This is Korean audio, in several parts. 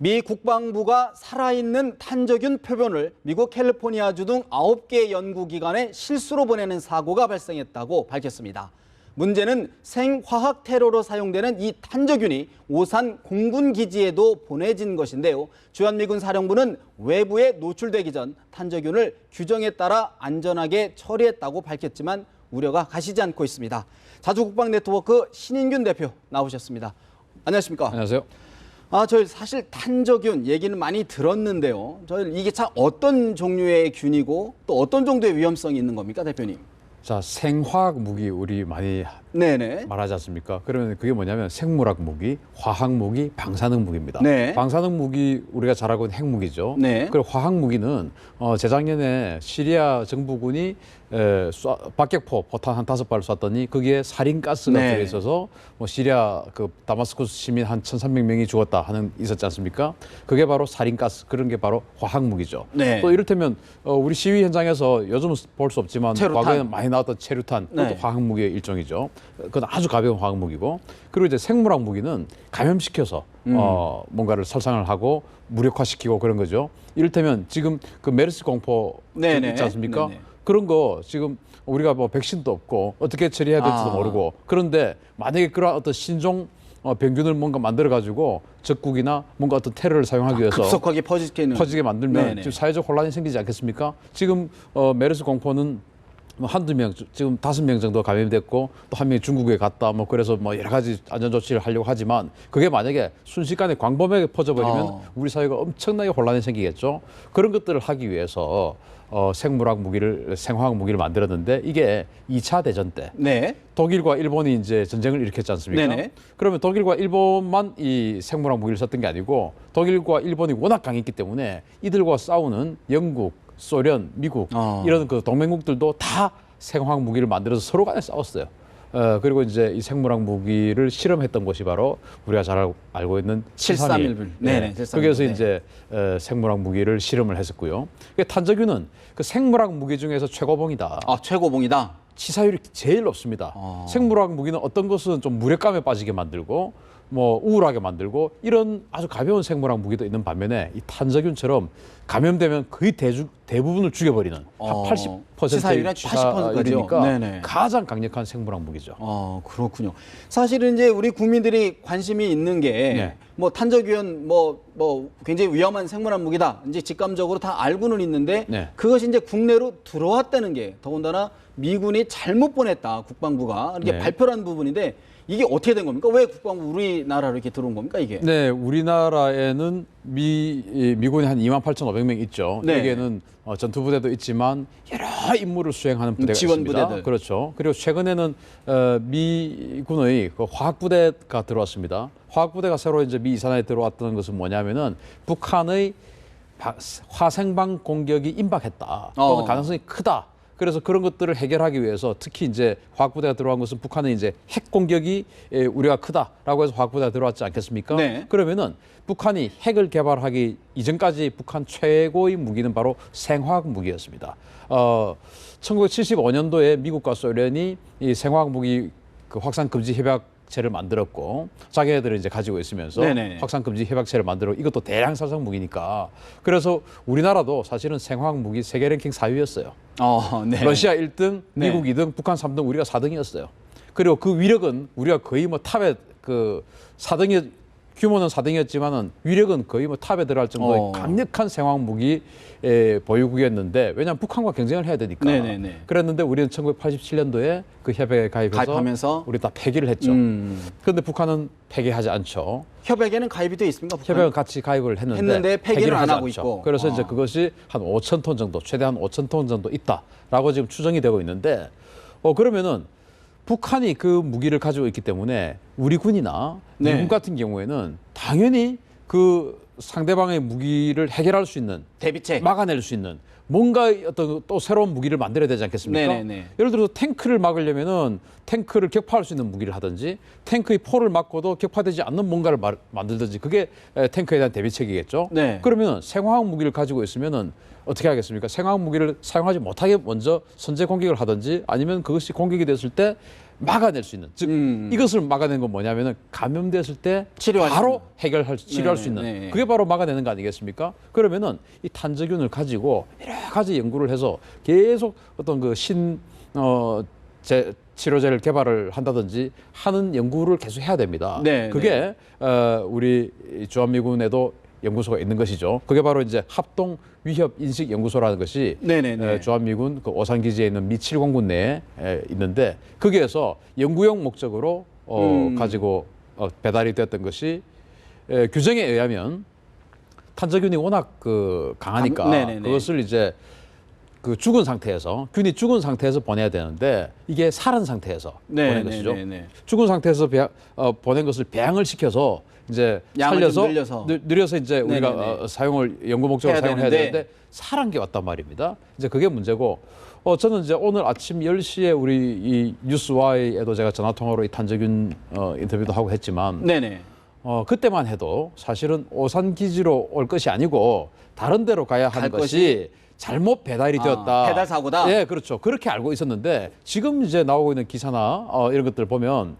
미 국방부가 살아있는 탄저균 표본을 미국 캘리포니아주 등 9개 연구기관에 실수로 보내는 사고가 발생했다고 밝혔습니다. 문제는 생화학 테러로 사용되는 이 탄저균이 오산 공군기지에도 보내진 것인데요. 주한미군 사령부는 외부에 노출되기 전 탄저균을 규정에 따라 안전하게 처리했다고 밝혔지만 우려가 가시지 않고 있습니다. 자주국방네트워크 신인균 대표 나오셨습니다. 안녕하십니까? 안녕하세요. 저희 사실 탄저균 얘기는 많이 들었는데요. 저희 이게 참 어떤 종류의 균이고 또 어떤 정도의 위험성이 있는 겁니까, 대표님? 자, 생화학 무기 우리 많이 네네. 말하지 않습니까? 그러면 그게 뭐냐면 생물학 무기, 화학 무기, 방사능 무기입니다. 네. 방사능 무기 우리가 잘 알고 있는 핵무기죠. 네. 그리고 화학 무기는 재작년에 시리아 정부군이 박격포 포탄 한 5발을 쐈더니 거기에 살인가스가 네. 들어있어서 시리아 그 다마스쿠스 시민 한 1,300명이 죽었다 하는 있었지 않습니까? 그게 바로 살인가스, 그런 게 바로 화학 무기죠. 네. 또 이를테면 우리 시위 현장에서 요즘은 볼 수 없지만 체류탄. 과거에는 많이 나왔던 체류탄, 그것도 네. 화학 무기의 일종이죠. 그건 아주 가벼운 화학 무기고, 그리고 이제 생물학 무기는 감염시켜서 뭔가를 살상을 하고 무력화시키고 그런 거죠. 이를테면 지금 그 메르스 공포 네네. 있지 않습니까? 네네. 그런 거 지금 우리가 뭐 백신도 없고 어떻게 처리해야 될지도 모르고, 그런데 만약에 그런 어떤 신종 병균을 뭔가 만들어 가지고 적국이나 뭔가 어떤 테러를 사용하기 위해서 급속하게 퍼지게 만들면 네네. 지금 사회적 혼란이 생기지 않겠습니까? 지금 메르스 공포는 한두 명, 지금 5명 정도 감염됐고 또 한 명이 중국에 갔다 뭐 그래서 뭐 여러 가지 안전 조치를 하려고 하지만 그게 만약에 순식간에 광범위하게 퍼져버리면 우리 사회가 엄청나게 혼란이 생기겠죠. 그런 것들을 하기 위해서 생물학 무기를, 생화학 무기를 만들었는데 이게 2차 대전 때 네. 독일과 일본이 이제 전쟁을 일으켰지 않습니까? 네네. 그러면 독일과 일본만 이 생물학 무기를 썼던 게 아니고 독일과 일본이 워낙 강했기 때문에 이들과 싸우는 영국, 소련, 미국 이런 그 동맹국들도 다 생화학 무기를 만들어서 서로 간에 싸웠어요. 그리고 이제 이 생물학 무기를 실험했던 곳이 바로 우리가 잘 알고 있는 731. 네네. 731. 거기에서 네. 이제 생물학 무기를 실험을 했었고요. 탄저균은 그 생물학 무기 중에서 최고봉이다. 최고봉이다. 치사율이 제일 높습니다. 생물학 무기는 어떤 것은 좀 무력감에 빠지게 만들고 뭐 우울하게 만들고 이런 아주 가벼운 생물학 무기도 있는 반면에 이 탄저균처럼 감염되면 거의 대부분을 죽여버리는 한 80%의 치사율이 80%까지요. 치사율이니까 가장 강력한 생물학 무기죠. 그렇군요. 사실은 이제 우리 국민들이 관심이 있는 게 뭐 탄저균 뭐 굉장히 위험한 생물학 무기다. 이제 직감적으로 다 알고는 있는데 그것이 이제 국내로 들어왔다는 게 더군다나 미군이 잘못 보냈다. 국방부가 이렇게 발표를 한 부분인데 이게 어떻게 된 겁니까? 왜 국방부 우리나라로 이렇게 들어온 겁니까, 이게? 네, 우리나라에는 미군이 한 28,500명 있죠. 네. 여기에는 전투부대도 있지만 여러 임무를 수행하는 부대가 지원 있습니다. 부대들. 그렇죠. 그리고 최근에는 미군의 그 화학부대가 들어왔습니다. 화학부대가 새로 이제 미 이산화에 들어왔던 것은 뭐냐면은 북한의 화생방 공격이 임박했다. 또는 가능성이 크다. 그래서 그런 것들을 해결하기 위해서 특히 이제 화학부대가 들어간 것은 북한은 이제 핵 공격이 우려가 크다라고 해서 화학부대가 들어왔지 않겠습니까? 네. 그러면은 북한이 핵을 개발하기 이전까지 북한 최고의 무기는 바로 생화학 무기였습니다. 1975년도에 미국과 소련이 이 생화학 무기 그 확산 금지 협약체를 만들었고 자기네들을 이제 가지고 있으면서 확산 금지 협약체를 만들어 이것도 대량 살상 무기니까 그래서 우리나라도 사실은 생화학 무기 세계 랭킹 4위였어요. 네. 러시아 1등, 미국 2등, 북한 3등, 우리가 4등이었어요. 그리고 그 위력은 우리가 거의 뭐 탑에 그 4등이 규모는 4등이었지만은 위력은 거의 뭐 탑에 들어갈 정도의 강력한 생화학 무기 보유국이었는데 왜냐하면 북한과 경쟁을 해야 되니까. 그랬는데 우리는 1987년도에 그 협약에 가입해서 우리 다 폐기를 했죠. 그런데 북한은 폐기하지 않죠. 협약에는 가입이 돼 있습니까? 북한? 협약은 같이 가입을 했는데 폐기를 안 하고 않죠. 있고. 그래서 이제 그것이 한 5,000톤 정도, 최대한 5,000톤 정도 있다라고 지금 추정이 되고 있는데 그러면은 북한이 그 무기를 가지고 있기 때문에 우리 군이나 미군 같은 경우에는 당연히 그 상대방의 무기를 해결할 수 있는 대비책 막아낼 수 있는 뭔가 어떤 또 새로운 무기를 만들어야 되지 않겠습니까? 예를 들어서 탱크를 막으려면은 탱크를 격파할 수 있는 무기를 하든지 탱크의 포를 막고도 격파되지 않는 뭔가를 만들든지 그게 탱크에 대한 대비책이겠죠. 그러면 생화학 무기를 가지고 있으면은 어떻게 하겠습니까? 생화학 무기를 사용하지 못하게 먼저 선제 공격을 하든지 아니면 그것이 공격이 됐을 때 막아낼 수 있는, 즉 이것을 막아낸 건 뭐냐면은 감염됐을 때 바로 치료할 수 있는 그게 바로 바로 막아내는 거 아니겠습니까? 그러면은 이 탄저균을 가지고 여러 가지 연구를 해서 계속 어떤 그 치료제를 개발을 한다든지 하는 연구를 계속 해야 됩니다. 네, 그게 우리 주한미군에도 연구소가 있는 것이죠. 그게 바로 이제 합동 위협 인식 연구소라는 것이 네네네. 주한미군 그 오산 기지에 있는 미 7공군 내에 있는데 거기에서 연구용 목적으로 가지고 배달이 됐던 것이 규정에 의하면 탄저균이 워낙 그 강하니까 네네네. 그것을 이제 그 죽은 상태에서 균이 죽은 상태에서 보내야 되는데 이게 살은 상태에서 보낸 것이죠. 네네네. 죽은 상태에서 보낸 것을 배양을 시켜서 이제 양을 살려서 좀 늘려서 이제 네네네. 우리가 사용을 연구 목적으로 해야 사용해야 되는데. 되는데 살한 게 왔단 말입니다. 이제 그게 문제고 저는 이제 오늘 아침 10시에 우리 이 뉴스와에도 제가 전화 통화로 이 탄저균 인터뷰도 하고 했지만 네네. 그때만 해도 사실은 오산 기지로 올 것이 아니고 다른 데로 가야 하는 갈 것이 잘못 배달이 되었다. 배달 사고다? 예, 그렇죠. 그렇게 알고 있었는데 지금 이제 나오고 있는 기사나 이런 것들 보면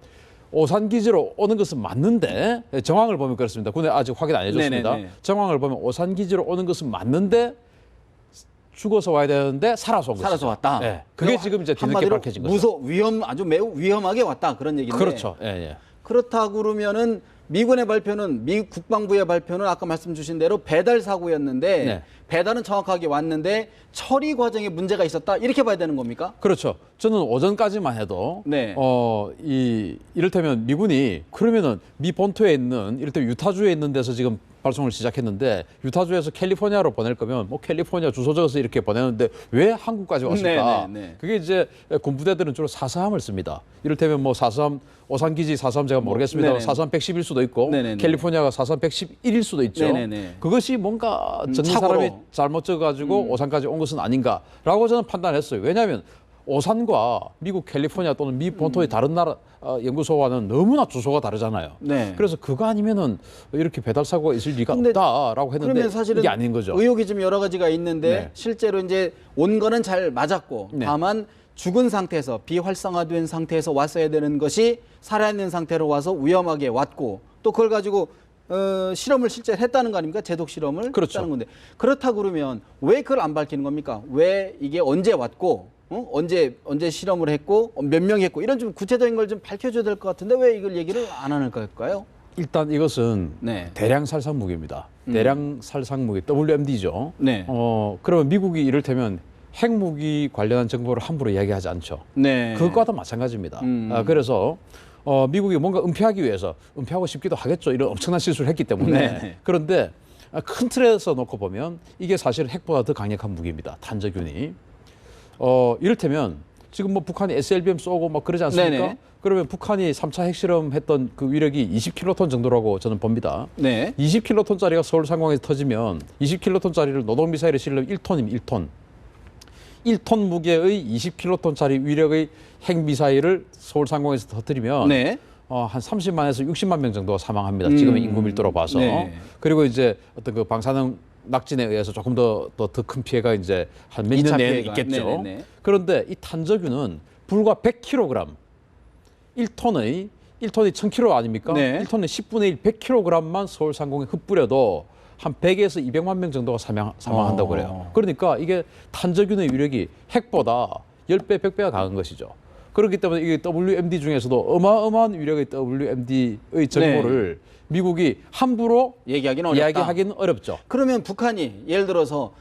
오산 기지로 오는 것은 맞는데 정황을 보면 그렇습니다. 군에 아직 확인 안 해줬습니다. 네네네. 정황을 보면 오산 기지로 오는 것은 맞는데 죽어서 와야 되는데 살아서 온 것이죠. 살아서 왔다. 예, 그게 지금 이제 뒤늦게 한마디로 밝혀진 거죠. 아주 매우 위험하게 왔다 그런 얘기인데. 그렇죠. 예, 예. 그렇다고 그러면은 미군의 발표는 미 국방부의 발표는 아까 말씀 주신 대로 배달 사고였는데 네. 배달은 정확하게 왔는데 처리 과정에 문제가 있었다 이렇게 봐야 되는 겁니까? 그렇죠. 저는 오전까지만 해도 네. 이를테면 미군이 그러면은 미 본토에 있는 이를테면 유타주에 있는 데서 지금 발송을 시작했는데 유타주에서 캘리포니아로 보낼 거면 뭐 캘리포니아 주소 적어서 이렇게 보내는데 왜 한국까지 왔을까? 네, 네, 네. 그게 이제 군부대들은 주로 사서함을 씁니다. 이를테면 뭐 사서함 오산기지 사서함 제가 모르겠습니다. 네네. 사서함 110일 수도 있고 네네네. 캘리포니아가 사서함 111일 수도 있죠. 네네네. 그것이 뭔가 적는 착오로. 사람이 잘못 적어가지고 오산까지 온 것은 아닌가라고 저는 판단했어요. 왜냐하면 오산과 미국 캘리포니아 또는 미 본토의 다른 나라 연구소와는 너무나 주소가 다르잖아요. 네. 그래서 그거 아니면은 이렇게 배달 사고가 있을 리가 근데 없다라고 했는데 그러면 사실은 이게 아닌 거죠. 의혹이 좀 여러 가지가 있는데 네. 실제로 이제 온 거는 잘 맞았고 네. 다만 죽은 상태에서 비활성화된 상태에서 왔어야 되는 것이 살아있는 상태로 와서 위험하게 왔고 또 그걸 가지고 실험을 실제 했다는 거 아닙니까? 제독 실험을 그렇죠. 했다는 건데 그렇다 그러면 왜 그걸 안 밝히는 겁니까? 왜 이게 언제 왔고 언제 실험을 했고 몇 명 했고 이런 좀 구체적인 걸 좀 밝혀줘야 될 것 같은데 왜 이걸 얘기를 안 하는 걸까요? 일단 이것은 네. 대량 살상 무기입니다. 대량 살상 무기 WMD죠. 네. 그러면 미국이 이를테면 핵무기 관련한 정보를 함부로 이야기하지 않죠. 네. 그것과도 마찬가지입니다. 그래서 미국이 뭔가 은폐하기 위해서 은폐하고 싶기도 하겠죠. 이런 엄청난 실수를 했기 때문에. 네. 그런데 큰 틀에서 놓고 보면 이게 사실 핵보다 더 강력한 무기입니다. 탄저균이. 이를테면 지금 뭐 북한이 SLBM 쏘고 막 그러지 않습니까? 네네. 그러면 북한이 3차 핵실험 했던 그 위력이 20킬로톤 정도라고 저는 봅니다. 네. 20킬로톤짜리가 서울 상공에서 터지면 20킬로톤짜리를 노동미사일에 실으면 1톤이면 1톤. 1톤 무게의 20킬로톤짜리 위력의 핵미사일을 서울 상공에서 터뜨리면 네. 한 30만에서 60만 명 정도가 사망합니다. 지금의 인구 밀도로 봐서. 네. 그리고 이제 어떤 그 방사능 낙진에 의해서 조금 더 큰 피해가 이제 한 몇 년 이차 내에 피해가. 있겠죠. 네네네. 그런데 이 탄저균은 불과 100kg, 1톤이 1000kg 아닙니까? 네. 1톤의 10분의 1, 100kg만 서울 상공에 흩뿌려도 한 100에서 200만 명 정도가 사망한다고 그래요. 그러니까 이게 탄저균의 위력이 핵보다 10배, 100배가 강한 것이죠. 그렇기 때문에 이게 WMD 중에서도 어마어마한 위력의 WMD의 정보를 미국이 함부로 얘기하기는 어렵다. 이야기하기는 어렵죠. 그러면 북한이 예를 들어서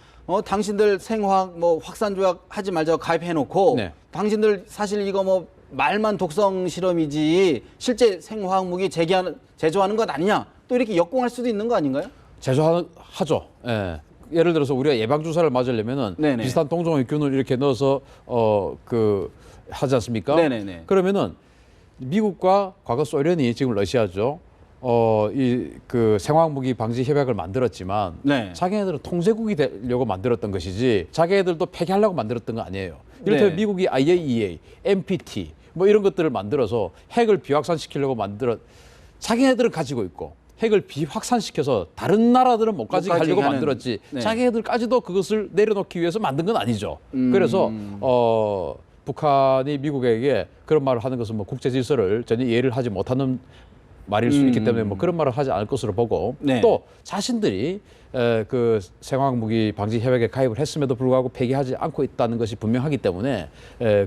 당신들 생화학 뭐 확산 조약 하지 말자고 가입해 놓고 네. 당신들 사실 이거 뭐 말만 독성 실험이지 실제 생화학 무기 제조하는 것 아니냐 또 이렇게 역공할 수도 있는 거 아닌가요? 제조하죠. 예. 예를 들어서 우리가 예방 주사를 맞으려면은 네네. 비슷한 동종의 균을 이렇게 넣어서 하지 않습니까? 네네네. 그러면은 미국과 과거 소련이 지금 러시아죠. 그 생화학 무기 방지 협약을 만들었지만 네. 자기네들은 통제국이 되려고 만들었던 것이지 자기네들도 폐기하려고 만들었던 거 아니에요. 이를테면 네. 미국이 IAEA, NPT 뭐 이런 것들을 만들어서 핵을 비확산시키려고 자기네들은 가지고 있고 핵을 비확산시켜서 다른 나라들은 못 가지게 하려고 하는, 만들었지 네. 자기네들까지도 그것을 내려놓기 위해서 만든 건 아니죠. 그래서 북한이 미국에게 그런 말을 하는 것은 뭐 국제 질서를 전혀 이해를 하지 못하는 말일 수 있기 때문에 뭐 그런 말을 하지 않을 것으로 보고 네. 또 자신들이 그 생화학 무기 방지 협약에 가입을 했음에도 불구하고 폐기하지 않고 있다는 것이 분명하기 때문에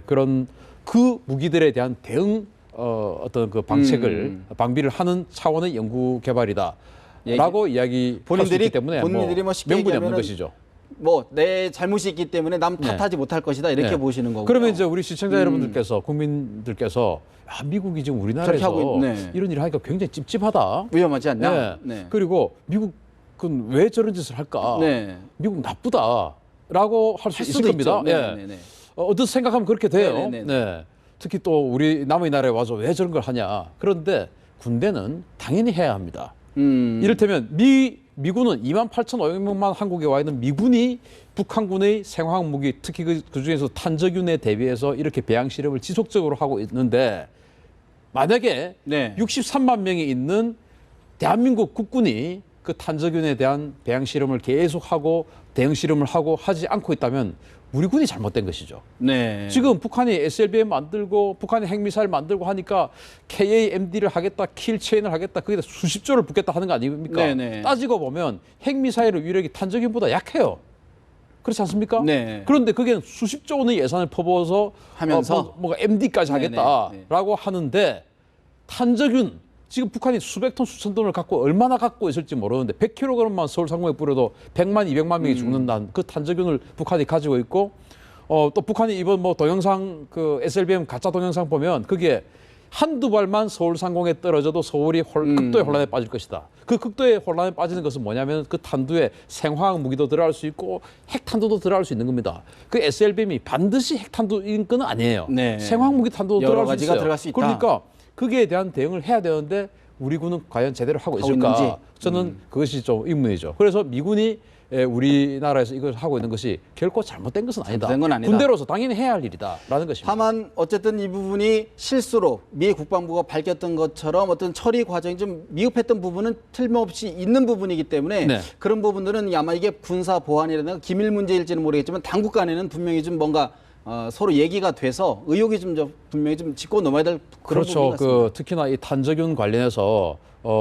그런 그 무기들에 대한 대응 어떤 그 방비를 하는 차원의 연구 개발이다라고 이야기할 수 있기 때문에 본인들이 뭐 쉽게 명분이 없는 얘기하면은 것이죠. 뭐 내 잘못이 있기 때문에 남 탓하지 못할 것이다 이렇게 보시는 거고. 그러면 이제 우리 시청자 여러분들께서 국민들께서 미국이 지금 우리나라에서 이런 일을 하니까 굉장히 찝찝하다. 위험하지 않냐? 네. 그리고 미국은 왜 저런 짓을 할까? 네. 미국 나쁘다라고 할 수 있을 겁니다. 네. 어떻게 생각하면 그렇게 돼요. 네네네. 네. 특히 또 우리 남의 나라에 와서 왜 저런 걸 하냐. 그런데 군대는 당연히 해야 합니다. 이를테면 미군은 28,500명만 한국에 와 있는 미군이 북한군의 생화학 무기, 특히 그 중에서 탄저균에 대비해서 이렇게 배양 실험을 지속적으로 하고 있는데 만약에 63만 명이 있는 대한민국 국군이 그 탄저균에 대한 배양 실험을 계속하고 대응 실험을 하고 하지 않고 있다면 우리 군이 잘못된 것이죠. 네. 지금 북한이 SLBM 만들고 북한이 핵미사일 만들고 하니까 KAMD를 하겠다, 킬체인을 하겠다, 거기다 수십 조를 붓겠다 하는 거 아닙니까? 네네. 따지고 보면 핵미사일의 위력이 탄저균보다 약해요. 그렇지 않습니까? 네. 그런데 그게 수십조 원의 예산을 퍼부어서 하면서 뭐가 MD까지 하겠다라고 하는데 탄저균 지금 북한이 수백 톤, 수천 톤을 갖고 얼마나 갖고 있을지 모르는데 100kg만 서울 상공에 뿌려도 100만, 200만 명이 죽는다는 그 탄저균을 북한이 가지고 있고 또 북한이 이번 뭐 동영상 그 SLBM 가짜 동영상 보면 그게 한두 발만 서울 상공에 떨어져도 서울이 극도의 혼란에 빠질 것이다. 그 극도의 혼란에 빠지는 것은 뭐냐면 그 탄두에 생화학 무기도 들어갈 수 있고 핵탄두도 들어갈 수 있는 겁니다. 그 SLBM이 반드시 핵탄두인 건 아니에요. 네. 생화학 무기 탄두도 들어갈 수 있어요. 들어갈 수 있다. 그러니까 거기에 대한 대응을 해야 되는데 우리 군은 과연 제대로 하고 있을까? 있는지? 저는 그것이 좀 의문이죠. 그래서 미군이 우리나라에서 이걸 하고 있는 것이 결코 잘못된 것은 아니다. 잘못된 건 아니다. 군대로서 당연히 해야 할 일이다라는 것입니다. 다만 어쨌든 이 부분이 실수로 미 국방부가 밝혔던 것처럼 어떤 처리 과정이 좀 미흡했던 부분은 틀림없이 있는 부분이기 때문에 그런 부분들은 아마 이게 군사 보안이라든가 기밀 문제일지는 모르겠지만 당국 간에는 분명히 좀 뭔가 서로 얘기가 돼서 의혹이 좀 분명히 좀 짚고 넘어야 될 그런 부분이 같습니다. 특히나 이 탄저균 관련해서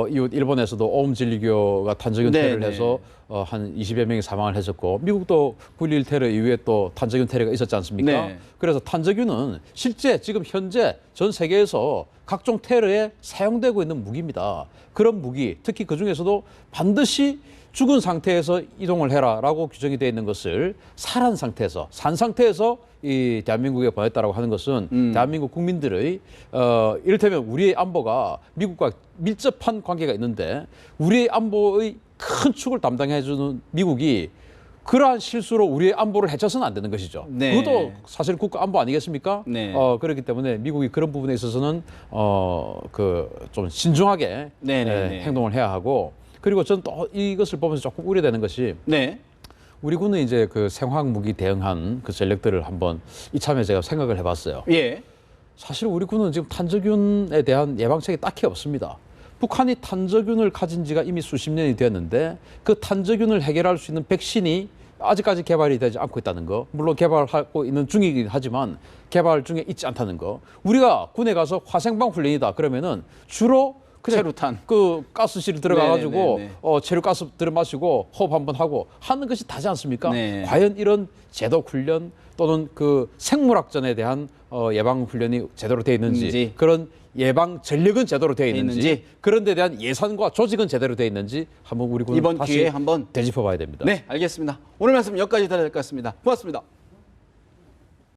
이웃 일본에서도 오음진리교가 탄저균 테러를 해서 한 20여 명이 사망을 했었고 미국도 9.11 테러 이후에 또 탄저균 테러가 있었지 않습니까? 네. 그래서 탄저균은 실제 지금 현재 전 세계에서 각종 테러에 사용되고 있는 무기입니다. 그런 무기, 특히 그중에서도 반드시 죽은 상태에서 이동을 해라라고 규정이 되어 있는 것을 살한 상태에서, 산 상태에서 이 대한민국에 보냈다라고 하는 것은 대한민국 국민들의 이를테면 우리의 안보가 미국과 밀접한 관계가 있는데 우리의 안보의 큰 축을 담당해주는 미국이 그러한 실수로 우리의 안보를 해쳐서는 안 되는 것이죠. 네. 그것도 사실 국가 안보 아니겠습니까? 네. 그렇기 때문에 미국이 그런 부분에 있어서는 그 좀 신중하게 행동을 해야 하고 그리고 저는 또 이것을 보면서 조금 우려되는 것이 우리 군은 이제 그 생화학 무기 대응한 그 전력들을 한번 이참에 제가 생각을 해봤어요. 사실 우리 군은 지금 탄저균에 대한 예방책이 딱히 없습니다. 북한이 탄저균을 가진 지가 이미 수십 년이 되었는데 그 탄저균을 해결할 수 있는 백신이 아직까지 개발이 되지 않고 있다는 거. 물론 개발하고 있는 중이긴 하지만 개발 중에 있지 않다는 거. 우리가 군에 가서 화생방 훈련이다 그러면은 주로 체류탄 그 가스실 들어가가지고 체류가스 들어마시고 호흡 한번 하고 하는 것이 다지 않습니까? 과연 이런 제도 훈련 또는 그 생물학전에 대한 예방 훈련이 제대로 되어 있는지 그런 예방 전력은 제대로 되어 있는지 그런 데 대한 예산과 조직은 제대로 되어 있는지 한번 우리 군 이번 다시 기회에 한번 되짚어봐야 됩니다. 네, 알겠습니다. 오늘 말씀 여기까지 드려야 될 것 같습니다. 고맙습니다.